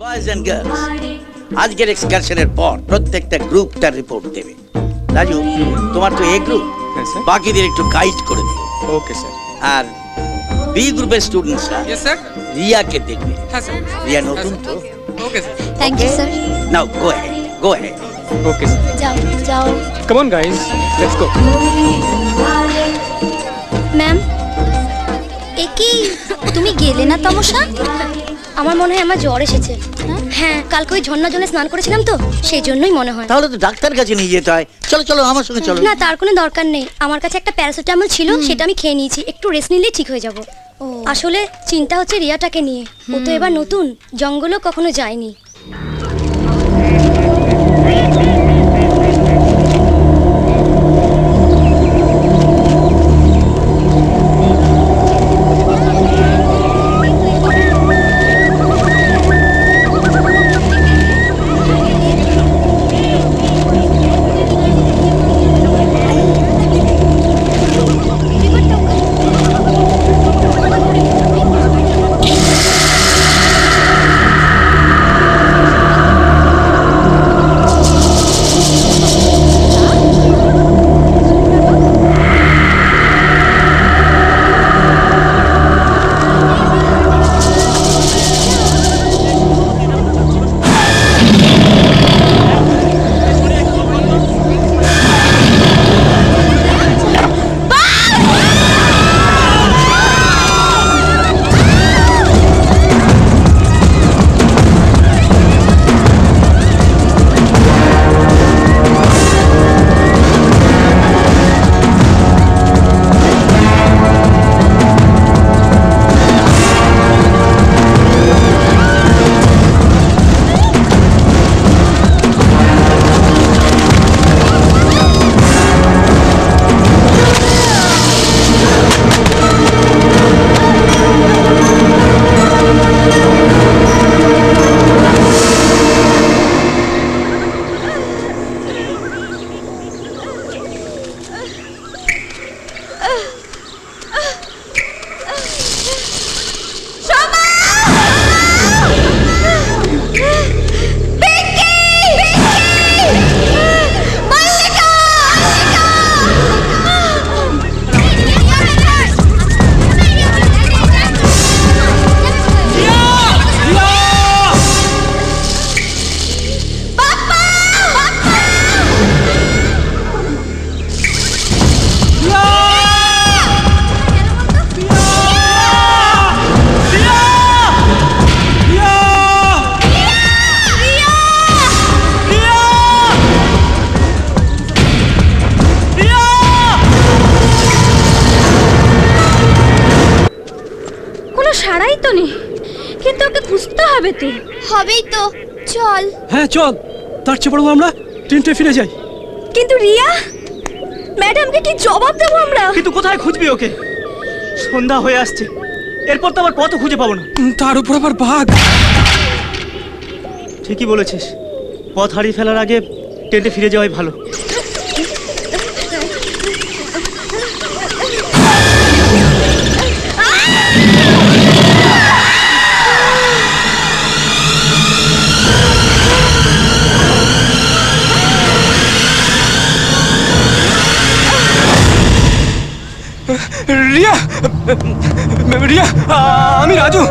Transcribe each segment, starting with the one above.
Boys and girls, আজকের এক্সকারশনের পর প্রত্যেকটা গ্রুপ তার রিপোর্ট দেবে। রাজু, তোমার তো এ গ্রুপ, হ্যাঁ স্যার। বাকিদের একটু গাইড করে দিও। Okay sir. আর বি গ্রুপের স্টুডেন্টসরা ইয়েস স্যার। রিয়াকে দেখবে। হ্যাঁ স্যার। রিয়া নতুন তো। Okay sir. Thank you sir. Now go ahead, go ahead. Okay sir. যাও যাও। Come on guys, let's go. Ma'am, এ কি তুমি গেলে না তমসা? আমার মনে হয় আমার জ্বর এসেছে। হ্যাঁ, কালকে ওই ঝর্ণা জলে স্নান করেছিলাম তো, সেই জন্যই মনে হয়। তাহলে তো ডাক্তার কাছে নিয়ে যেতে হয়। চলো চলো আমার সঙ্গে চলো। না, তার কোনো দরকার নেই। আমার কাছে একটা প্যারাসিটামল ছিল, সেটা আমি খেয়ে নিয়েছি। একটু রেস্ট নিলেই ঠিক হয়ে যাব। আসলে চিন্তা হচ্ছে রিয়াটাকে নিয়ে। ও তো এবার নতুন, জঙ্গলও কখনো যায়নি। সারাই তো নেই, কিন্তু ওকে খুঁজতে হবে তো। হবেই তো, চল। হ্যাঁ চল, তার চেয়ে বরং আমরা ট্রেনটে ফিরে যাই। কিন্তু রিয়া ম্যাডামকে কি জবাব দেবো আমরা? কিন্তু কোথায় খুঁজবি ওকে? সন্ধ্যা হয়ে আসছে, এরপর তো আবার পথও খুঁজে পাবো না। তার উপর আবার বাঘ। ঠিকই বলেছিস, পথ হারিয়ে ফেলার আগে টেন্টে ফিরে যাওয়াই ভালো। রিয়া, রিয়া, আমি রাজু।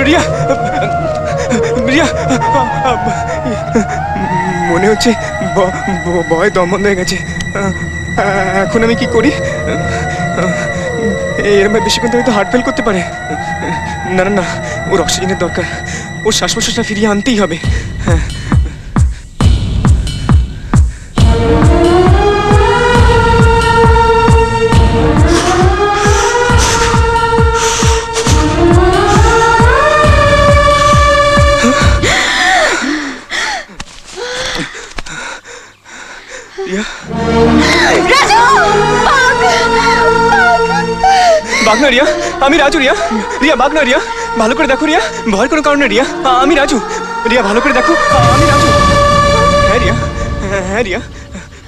রিয়া, রিয়া, মনে হচ্ছে ভয় দম বন্ধ হয়ে গেছে। এখন আমি কি করি? এরম বেশিক্ষণ তো হয়তো হার্ট ফেল করতে পারে। না না না, ওর অক্সিজেনের দরকার। ওর শ্বাস প্রশ্বাসটা ফিরিয়ে আনতেই হবে। হ্যাঁ। বাগনা রিয়া, আমি রাজু। রিয়া, রিয়া বাগনা। রিয়া ভালো করে দেখো। রিয়া ভয়ের কোনো কারণ নেই। রিয়া আমি রাজু। রিয়া ভালো করে দেখো, আমি রাজু। হ্যাঁ রিয়া, হ্যাঁ রিয়া,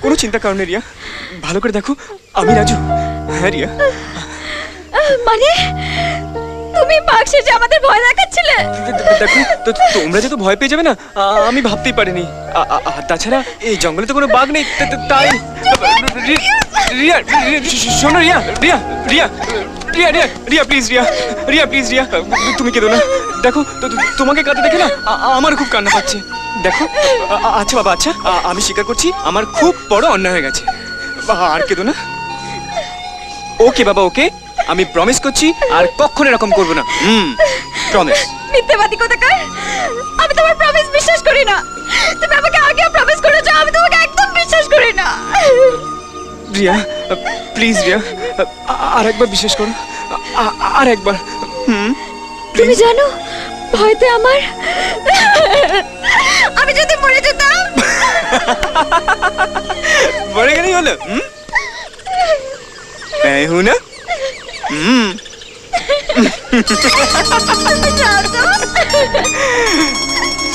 কোনো চিন্তার কারণ নেই। রিয়া ভালো করে দেখো, আমি রাজু। হ্যাঁ রিয়া। মানে তুমি বাঘ সেজে আমাদের ভয় দেখাচ্ছিলে। দেখো তোমরা যে তো ভয় পেয়ে যাবে না আমি ভাবতেই পারিনি। আর তাছাড়া এই জঙ্গলে তো কোনো বাঘ নেই, তাই রিয়া শোনো, রিয়া রিয়া রিয়া রিয়া রিয়া রিয়া প্লিজ, রিয়া রিয়া প্লিজ, রিয়া তুমি কেঁদো না। দেখো তোমাকে কাঁদতে দেখে না আমার খুব কান্না পাচ্ছে। দেখো আচ্ছা বাবা, আচ্ছা আমি স্বীকার করছি আমার খুব বড় অন্যায় হয়ে গেছে, আর কেঁদো না। ওকে বাবা, ওকে, আমি প্রমিস করছি আর কখনো এরকম করবো না। প্রমিস। মিথ্যাবাদী কোথাকার, আমি তোমার প্রমিস বিশ্বাস করি না। তুমি আমাকে আগেও প্রমিস করেছো, আমি তোমাকে একদম বিশ্বাস করি না। রিয়া প্লিজ, রিয়া আর একবার বিশ্বাস করো, আর একবার। তুমি জানো ভয়তে আমি যদি মরে যেতাম। মরে গেলেই হলো। मैं हूं ना।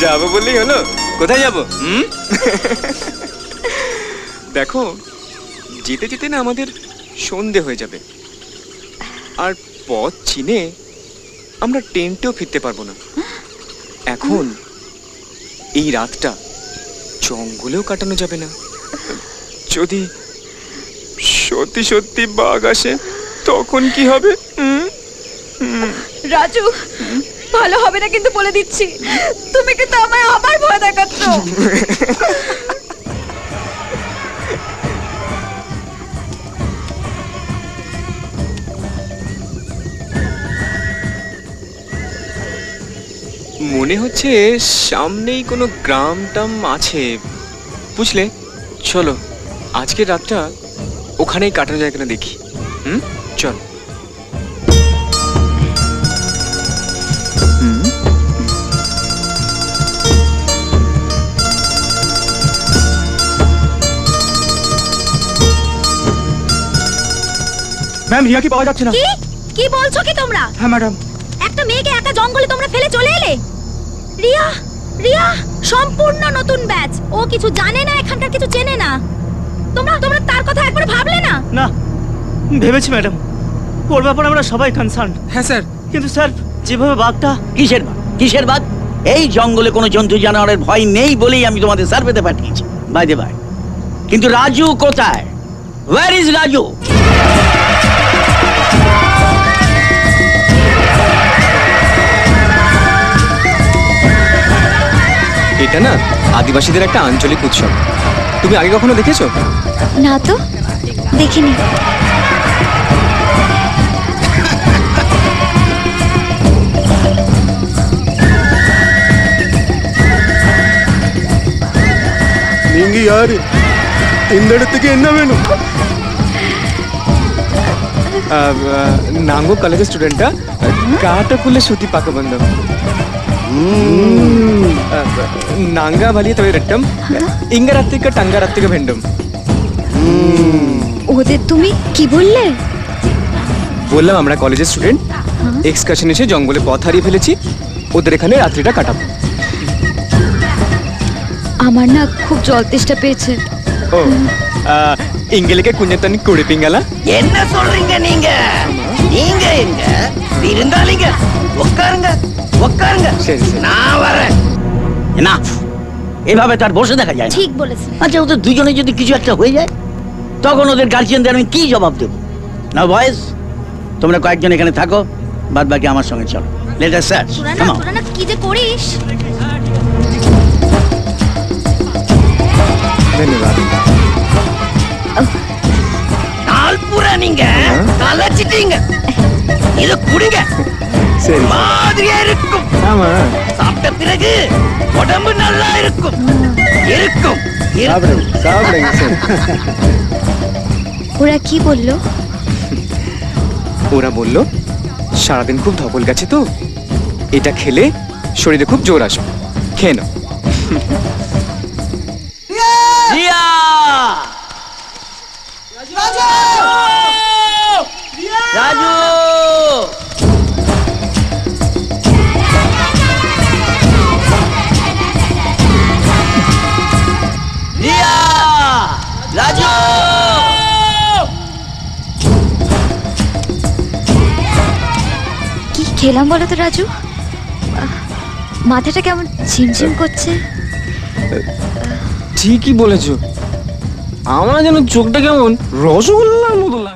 যাবো বললেই হলো, কোথায় যাবো? দেখো যেতে যেতে না আমাদের সন্ধে হয়ে যাবে, আর পথ চিনে আমরা টেন্টেও ফিরতে পারবো না। এখন এই রাতটা জঙ্গলেও কাটানো যাবে না। যদি সত্যি সত্যি বাঘ আসে তখন কি হবে? রাজু, ভালো হবে না কিন্তু বলে দিচ্ছি। তুমি কিন্তু আমায় আবার ভয় দেখাচ্ছ। মনে হচ্ছে সামনেই কোনো গ্রাম টাম আছে, বুঝলে? চলো আজকের রাতটা ওখানেই কাটানো যায় কিনা দেখি। চল। ম্যাম, রিয়াকে পাওয়া যাচ্ছে না। কি কি বলছো কি তোমরা? হ্যাঁ ম্যাডাম। একটা মেয়েকে একা জঙ্গলে তোমরা ফেলে চলে এলে? রিয়া, রিয়া সম্পূর্ণ নতুন ব্যাচ, ও কিছু জানে না, এখানকার কিছু চেনে না। তোমরা তার কথা একবার ভাবলে না? না, ভেবেছি ম্যাডাম, ওর ব্যাপারে আমরা সবাই কনসার্ন। হ্যাঁ স্যার। কিন্তু স্যার, যেভাবে বাঘটা। কিসের বাঘ? এই জঙ্গলে কোনো জন্তু জানোয়ারের ভয় নেই বলেই আমি তোমাদের সার্ভেতে পাঠিয়েছি। বাই দে বাই, কিন্তু রাজু কোথায়? Where is Raju? এটা না আদিবাসীদের একটা আঞ্চলিক উৎসব, তুমি আগে কখনো দেখেছো? না তো, দেখিনি। நீங்க யாரு? இந்த இடத்துக்கு என்ன வேணும்? நாங்கோ காலேஜ் ஸ்டூடெண்டா காட்டக்குள்ள சுத்தி பார்க்க வந்தோம். নাঙ্গা বালিয়ে তবে রেট্টম ইঙ্গারাত্তিকা টাঙ্গারাত্তিকা ভেন্ডম। ওদের তুমি কি বললে? বললাম আমরা কলেজের স্টুডেন্ট, এক্সকারশন এসে জঙ্গলে পথ হারিয়ে ফেলেছি, ওদের এখানে রাত্রিটা কাটাবো। আমার না খুব জল তেষ্টা পেয়েছে। ஓ இங்களுக்கு கொஞ்சம் தண்ணி குடிப்பீங்களா? என்ன சொல்றீங்க நீங்க? நீங்க எங்க விருந்தாளிங்க? உட்காருங்க উட்காருங்க। சரி சரி। நான் வரேন। না, এভাবে তার বসে দেখা যায় না। ঠিক বলেছেন। আচ্ছা, ওদের দুজনে যদি কিছু একটা হয়ে যায় তখন ওদের গার্জিয়ানদের আমি কি জবাব দেব? না বয়েস, তোমরা কয়েকজন এখানে থাকো, বাদ বাকি আমার সঙ্গে চলো। Let us search. তোরা কি যে করিস। ধন্যবাদ। நாள் பூரா நீங்க கலச்சிட்டீங்க. இது குடிங்க, சரி மாதிரியா இருக்கும். ஆமா, சாப்பிட்ட பிறகு உடம்பு நல்லா இருக்கும். இருக்கும் சாப்பிடுங்க சாப்பிடுங்க। சரி। ওরা কি বললো? ওরা বললো সারাদিন খুব ধকল গেছে তো, এটা খেলে শরীরে খুব জোর আসবে, খেয়ে নাও। রিয়া! রাজু! রিয়া! রাজু! খেলাম বলো তো রাজু? মাথাটা কেমন ঝিমঝিম করছে। ঠিকই বলেছো, আমার যেন চোখটা কেমন রসগোল্লার মতো লাগে।